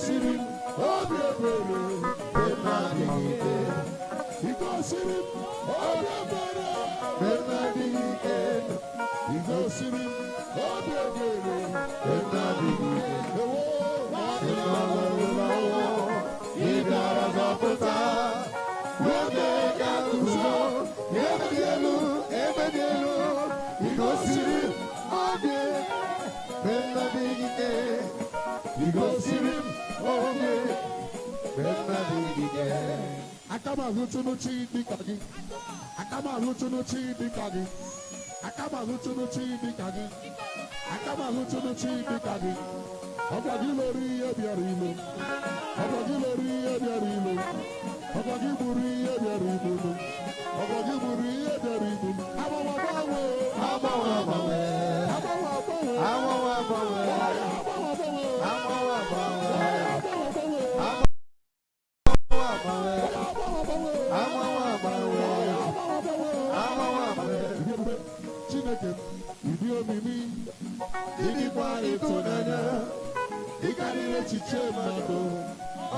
Igosirim, Obiebere, Benadike. Igosirim, Obiebere, Benadike. Igosirim, Obiebere, Benadike. Idarazapota, Rodekaluzo, Ebedielu, Igosirim, Obiebere, Benadike. Igosirim, Benadike. Akama lutunuchi dikagi. Akama lutunuchi dikagi. Akama lutunuchi dikagi. Akama lutunuchi dikagi. Ọgbagi lórí ẹbíẹrì ìlú. Ọgbagi lórí ẹbíẹrì ìlú. Ọgbagi buri ẹbíẹrì ìlú. Ọgbagi buri ẹbíẹrì ìlú. Àwọn àbáwọ̀. Àwọn àbáwọ̀. Àwọn àbáwọ̀. Àwọn àbáwọ̀. Chineke, ịdị omimi, ịdịkwa ịtụnanya, ịkarịrị echiche mmadụ,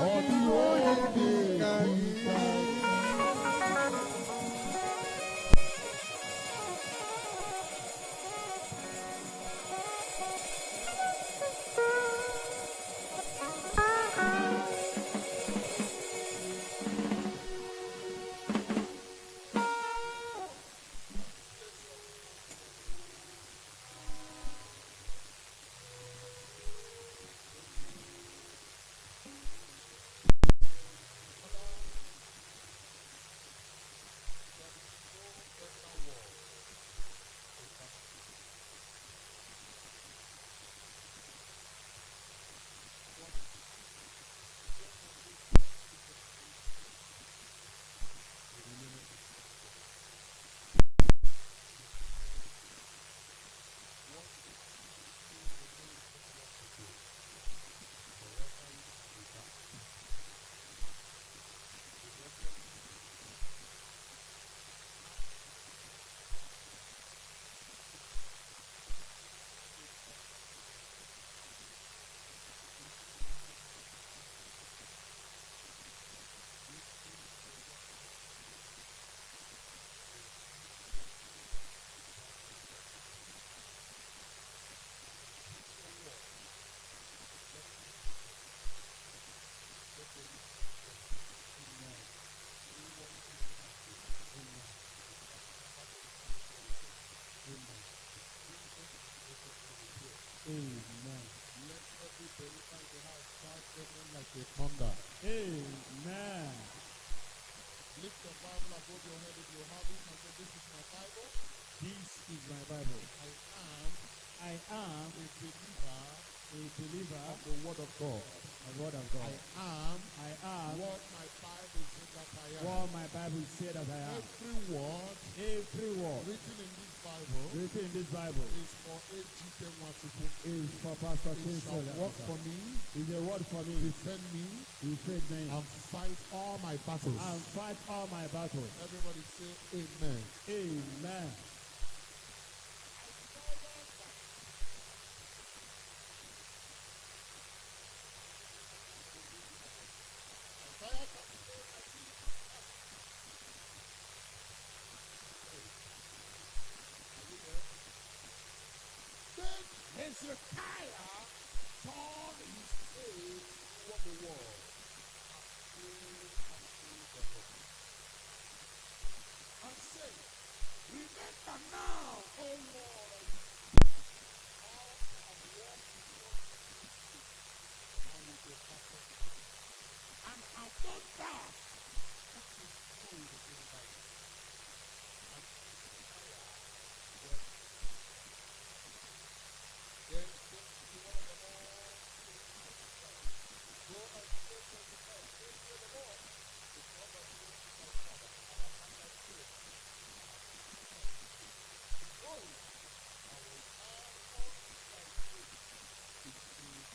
ọ dịghị onye dị ka gị. Amen. Let every believer in the house start singing like a thunder. Amen. Lift your Bible above your head if you have it and say, this is my Bible. This is my Bible. I am a believer of the Word of God. The Word of God. I am what my Bible said that I am. What my Bible said that I am. Every word written in this Bible is for A.G.K. Nwachukwu. Is for Pastor Kinsel. It's a word for me. It's a word for me. Defend me. Defend me. And fight all my battles. And fight all my battles. Everybody say amen. Amen. Hezekiah turned his face toward the wall and said, remember now, O Lord, how I have walked before you and with your purpose, and have done that which is good in thy sight. And Hezekiah wept. Then the word of the Lord go and say to the Lord, say to the Lord, the God of the Lord is my father, and I am thy spirit. Behold, I will add all thy faith is true.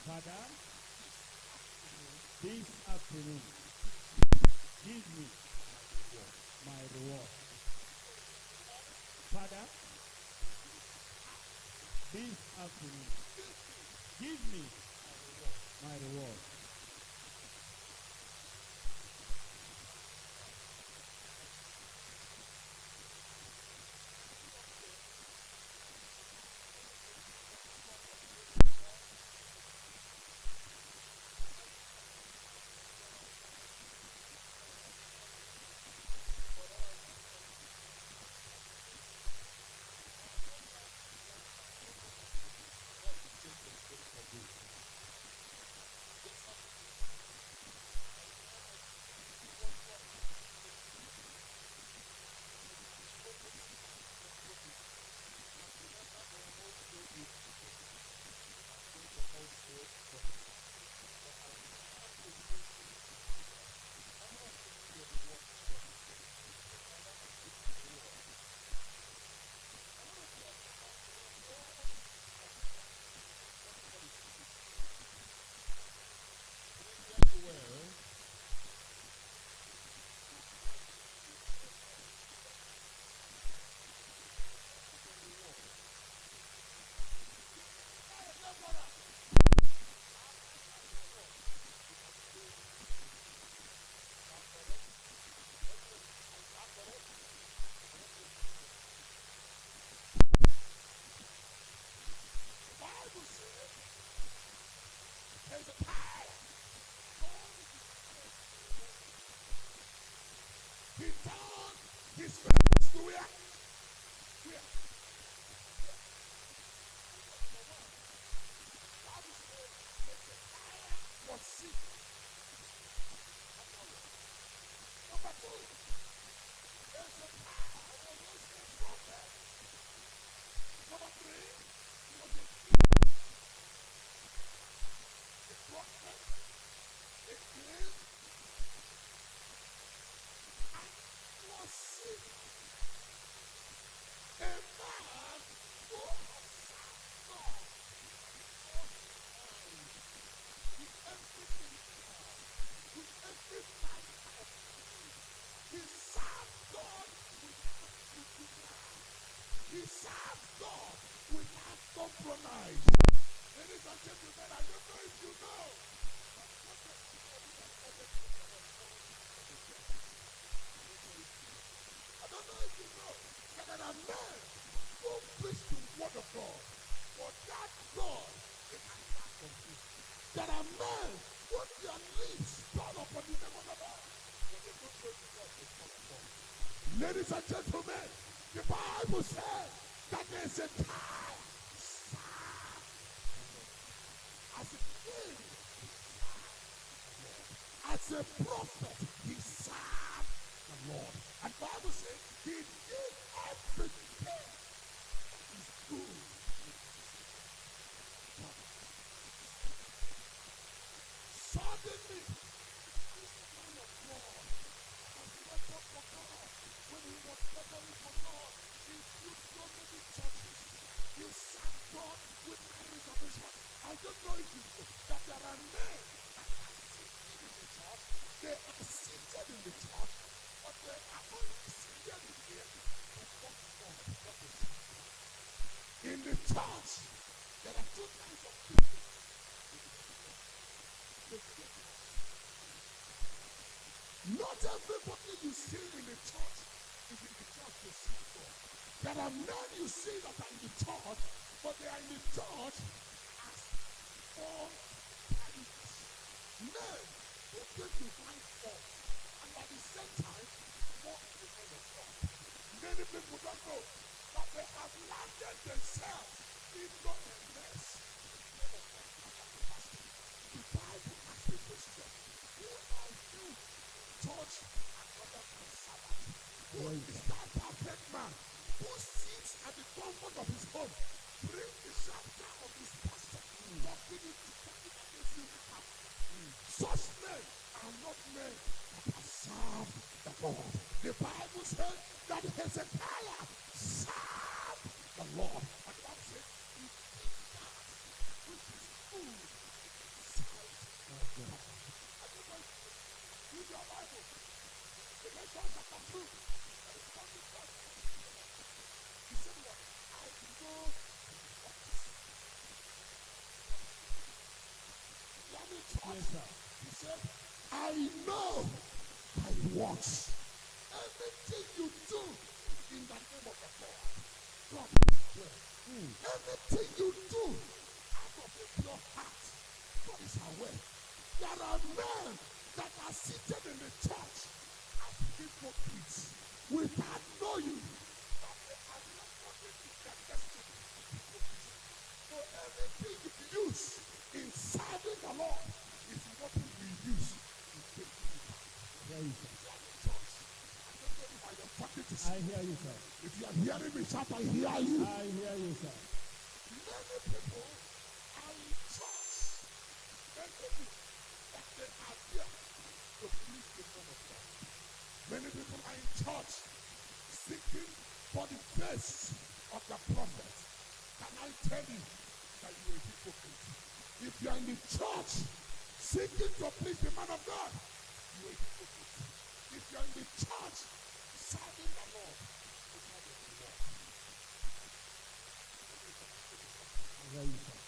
Father, this afternoon, give me my reward. Father, this afternoon, give me my reward. He turned his face to where? Was sick. Number two, there's a prophet. Number three, he was a prophet, a king, and was sick. A man who has served God with everything, with every fiber of him. He served God without compromise. He served God without compromise. Ladies and gentlemen, I don't know if you know. I don't know if you know that there are men who preach the word of God, but that God is not complete. There are men who their lips turn upon the name of the Lord. Ladies and gentlemen, the Bible says that there is a time as a king, as a prophet, he served the Lord. And the Bible says he did everything that is good. Suddenly, this man of God has never for God. When he was gathering for God, he built so many churches. He served God with carries of his heart. I don't know if you know that there are men that are seated in the church. They are seated in the church, but they are only seated in here to work God. In the church, there are two kinds of people. Not everybody you see in the church is in the church to serve God. There are men you see that are in the church, but they are in the church as for tithes. Men who get to find fault, and at the same time, walk the way of God. Many people don't know that they have landed themselves into a mess. The Bible asks the question, who are you? Church and other than Sabbath. Who is that perfect man who sits at the comfort of his home, bring the chapter of his pastor, talking against him. Such men are not men that have served the Lord. The Bible says that Hezekiah served the Lord. And the Bible says he did that which is good. Served the Lord. Read your Bible. Revelation chapter 2. He said what? I know works. Yes, sir. He said, I know thy works. Anything you do in the name of the Lord, God is aware. Anything you do out of a pure heart, God is aware. There are men that are seated in the church as hypocrites without knowing that they are responding to their destiny. So anything you use in serving the Lord is what you will use in taking you back. Praise God. I hear you, sir. If you are hearing me, shout, I hear you. I hear you, sir. Many people are in church. Many people that they are here to please the name of God. Many people are in church seeking for the face of the prophet. Can I tell you that you are a hypocrite? If you are in the church seeking to please the man of God, you are a hypocrite. If you are in the church serving the Lord, it's not the Lord. Praise God.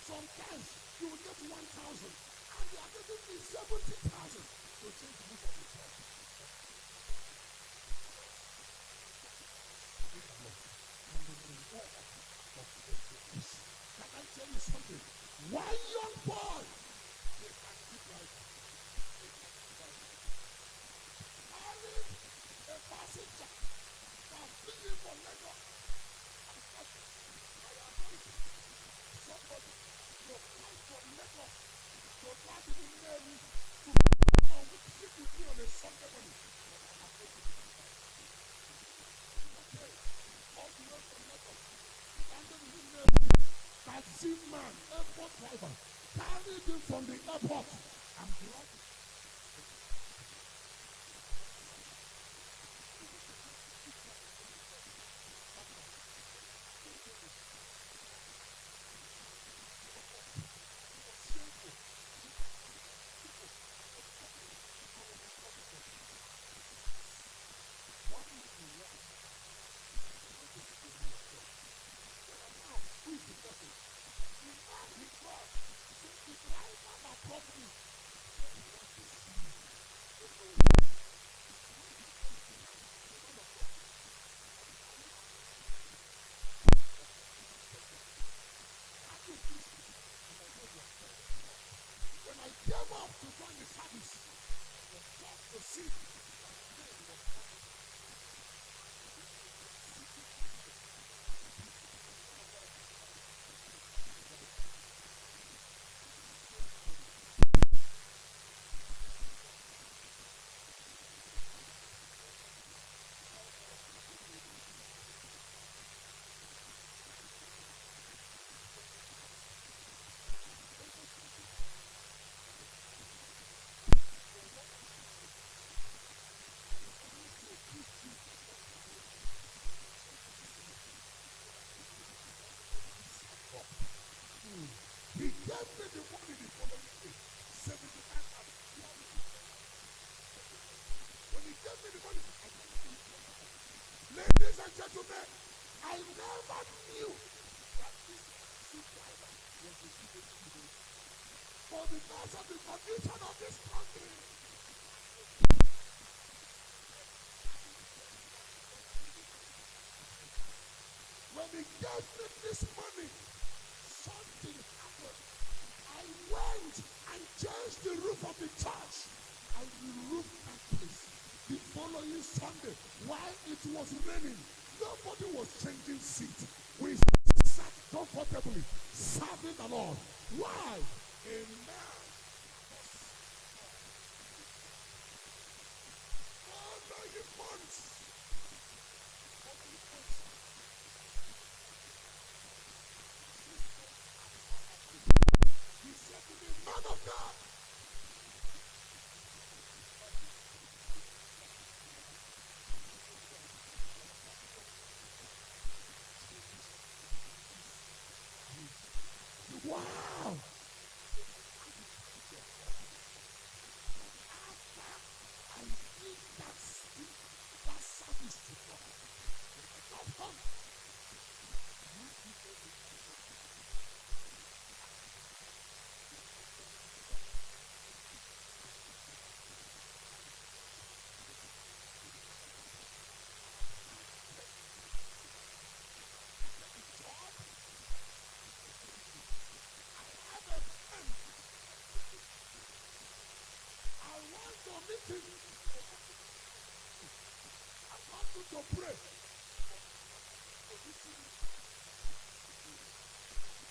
Sometimes you will get 1,000 and they are giving me 70,000 to change the move of the church. Can I tell you something? One young boy, they can keep like carrying a passenger from fleeing for Lagos. Somebody to fly from Lagos to fly to the Navy to come and sit with me on a Sunday morning. All the way from Lagos. Landed in the Navy. Taxi man, airport driver, carried him from the airport and brought him. When I came up to join the service, I was shocked to see he gave me the money the following day, 75,000. When he gave me the money, I gave it to him. Ladies and gentlemen, I never knew that this taxi driver was the student student. For because of the condition of this country, he gave me this money, something happened. I went and changed the roof of the church. I reroofed that place. The following Sunday, while it was raining, nobody was changing seat. We sat comfortably, serving the Lord. Why? Amen. Oh, no, you months. He said to me, man of God, wow. I did that service to God. I want to meet him. I want you to pray.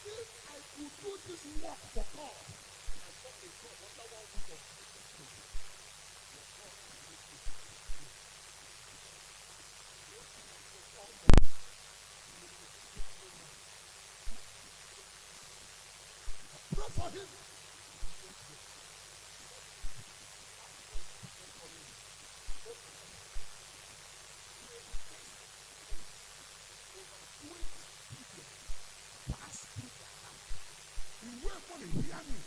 If I could do this work for God, pray for him. Pass through that life. You wait for the hearing.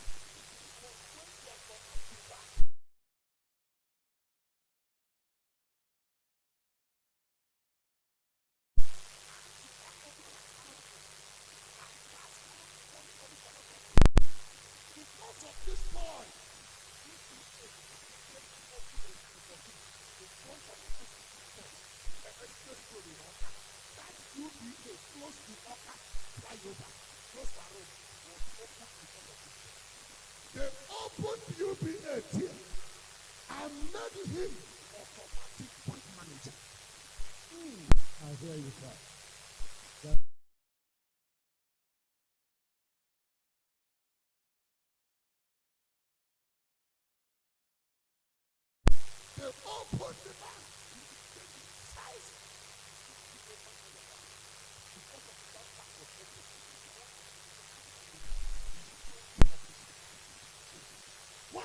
Because of this boy, that UBA close to Oka, flyover, close to Rome, was open because of this. They opened UBA here and made him automatic point manager. I hear you, sir. They opened the bank. Size. Why?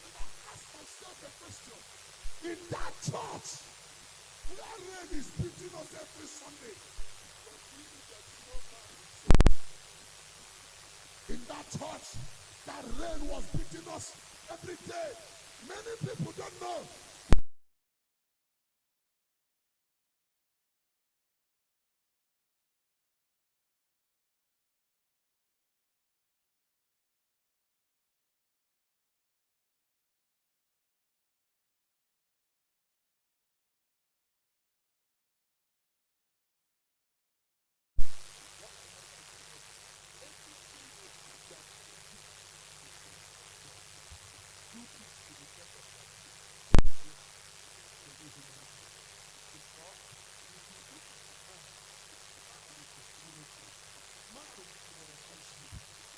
And I ask myself a question. In that church, where rain is beating us every Sunday. In that church, that rain was beating us every day. Many people don't know.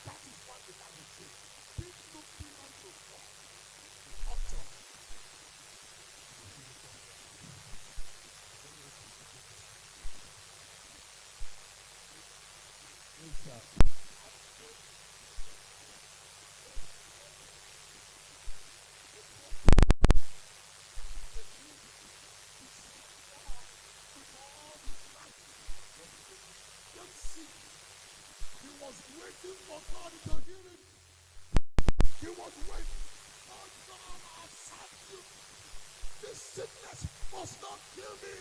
That is what the Bible says. Keep looking unto God. Author. Yes, sir. Don't see. He was waiting for God to hear him. He was waiting. Oh God, I serve you. This sickness must not kill me.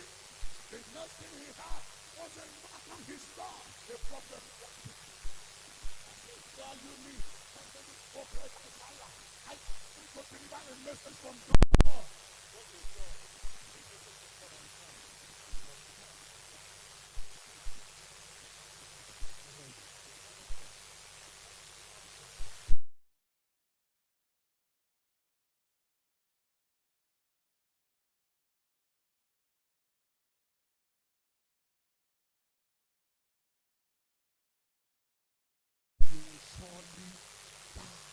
The next thing he had was a knock on his door. The prophet wanted. I said, tell you me. Okay, fire. I think to deliver a message from God. What is God? You will surely die.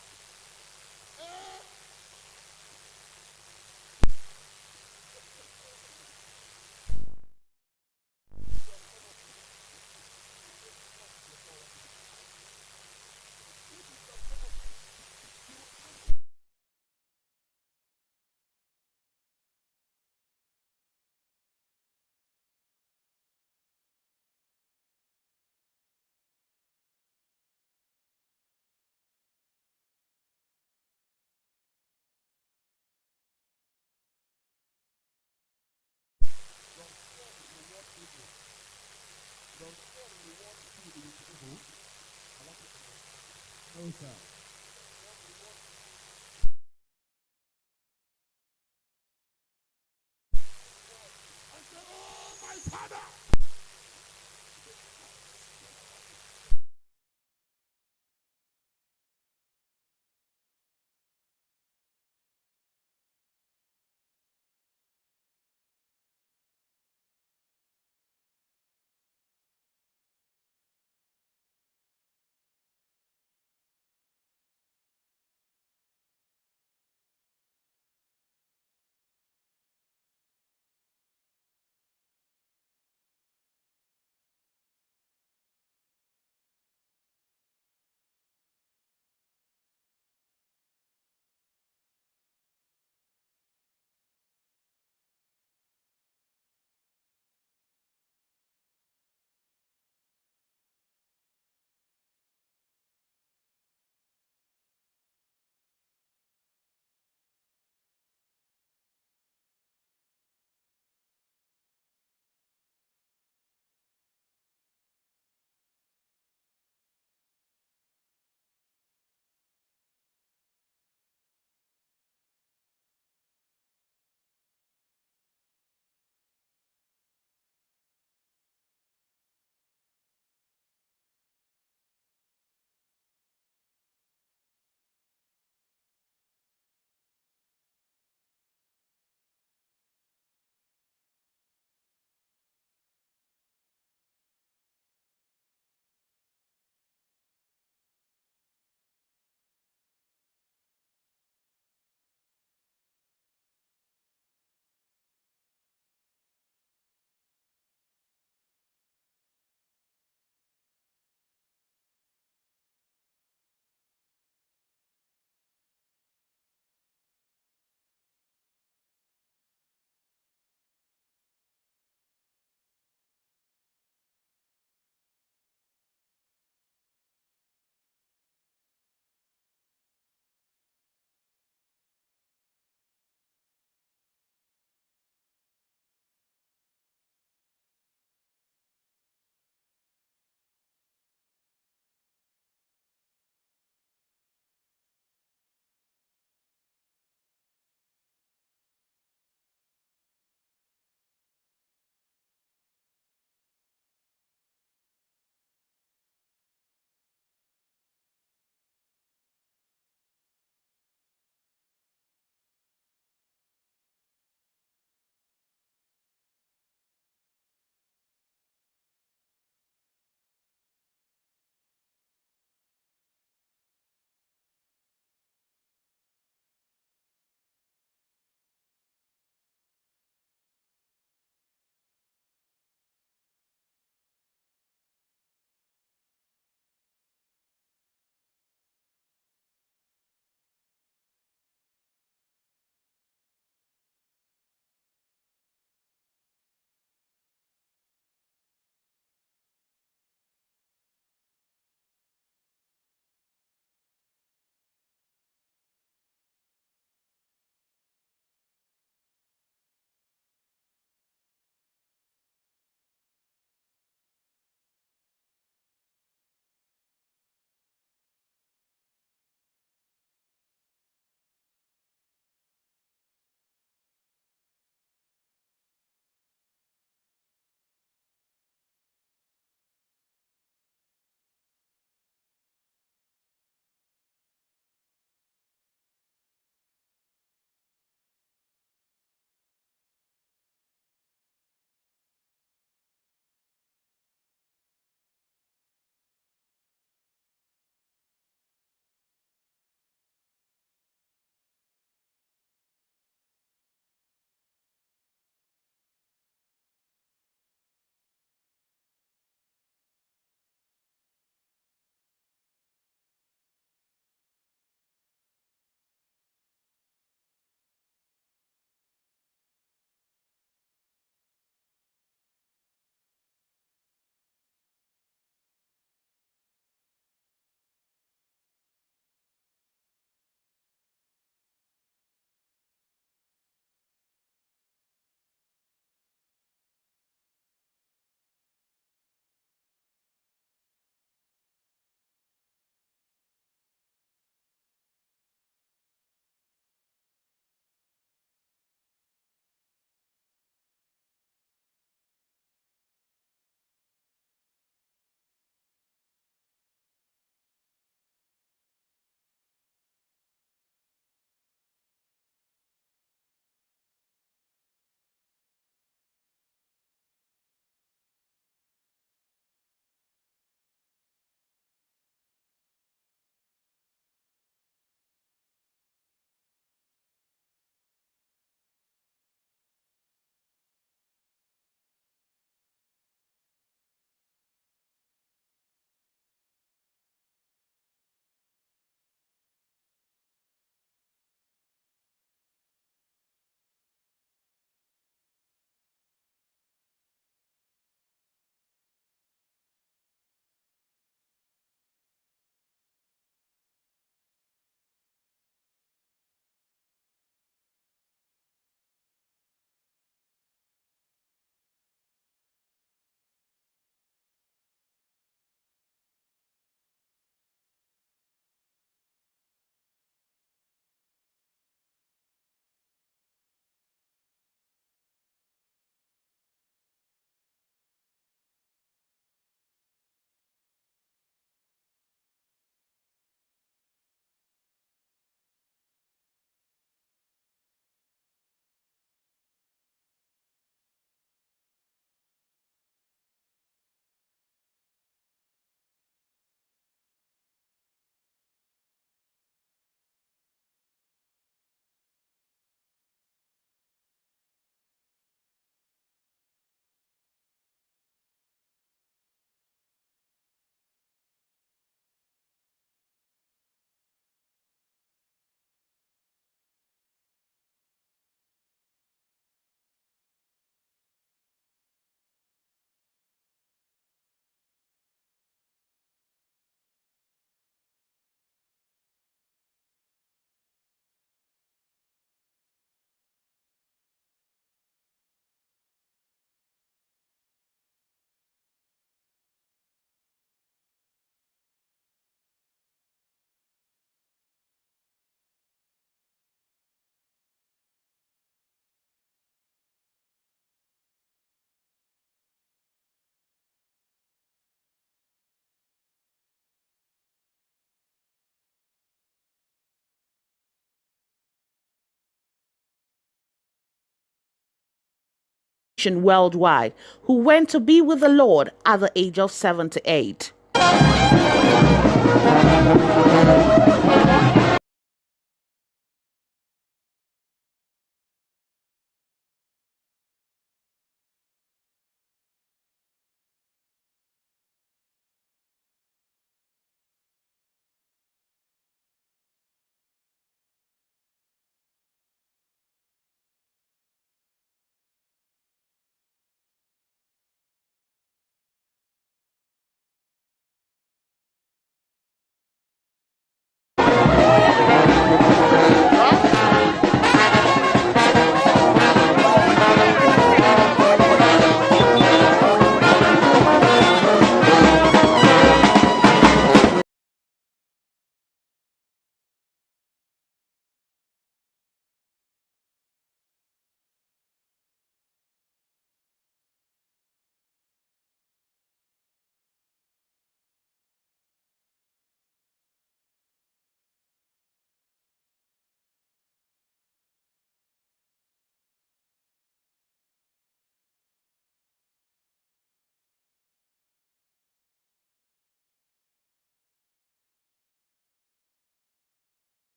Christian worldwide who went to be with the Lord at the age of 78.